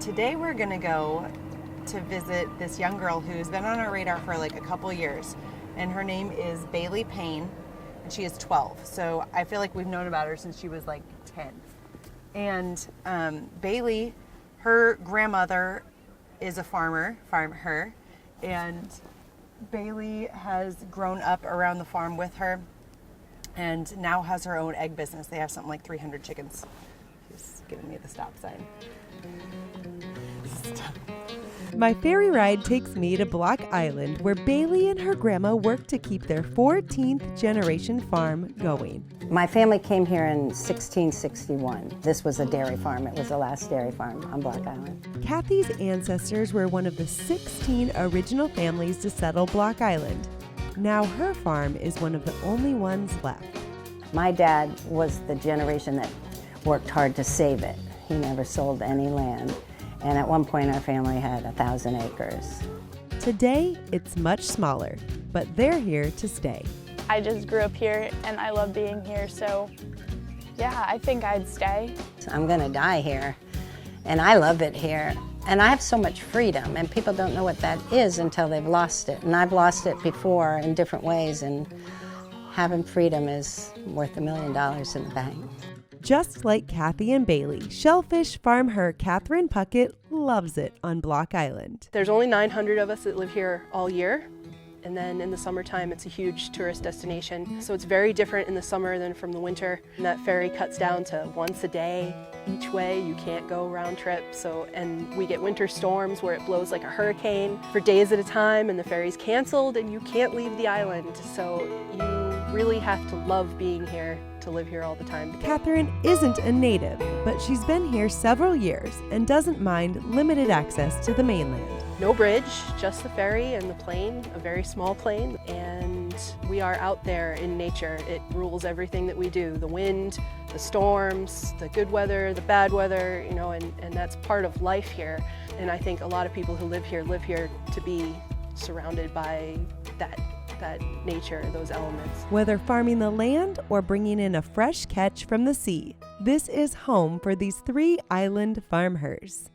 today we're gonna go to visit this young girl who's been on our radar for like a couple years, and her name is Bailey Payne, and she is 12. So I feel like we've known about her since she was like 10. And Bailey, her grandmother is a farmer, FarmHer, and Bailey has grown up around the farm with her and now has her own egg business. They have something like 300 chickens. She's giving me the stop sign. Stop. My ferry ride takes me to Block Island, where Bailey and her grandma work to keep their 14th generation farm going. My family came here in 1661. This was a dairy farm. It was the last dairy farm on Block Island. Kathy's ancestors were one of the 16 original families to settle Block Island. Now her farm is one of the only ones left. My dad was the generation that worked hard to save it. He never sold any land. And at one point our family had 1,000 acres. Today, it's much smaller, but they're here to stay. I just grew up here and I love being here, so yeah, I think I'd stay. I'm gonna die here, and I love it here. And I have so much freedom, and people don't know what that is until they've lost it. And I've lost it before in different ways, and having freedom is worth $1 million in the bank. Just like Kathy and Bailey, shellfish farmer Katherine Puckett loves it on Block Island. There's only 900 of us that live here all year, and then in the summertime it's a huge tourist destination. So it's very different in the summer than from the winter. And that ferry cuts down to once a day each way. You can't go round trip. And we get winter storms where it blows like a hurricane for days at a time, and the ferry's canceled and you can't leave the island. So you really have to love being here to live here all the time. Katherine isn't a native, but she's been here several years and doesn't mind limited access to the mainland. No bridge, just the ferry and the plane, a very small plane, and we are out there in nature. It rules everything that we do, the wind, the storms, the good weather, the bad weather, you know, and that's part of life here. And I think a lot of people who live here to be surrounded by that nature, those elements. Whether farming the land or bringing in a fresh catch from the sea, this is home for these 3 island FarmHers.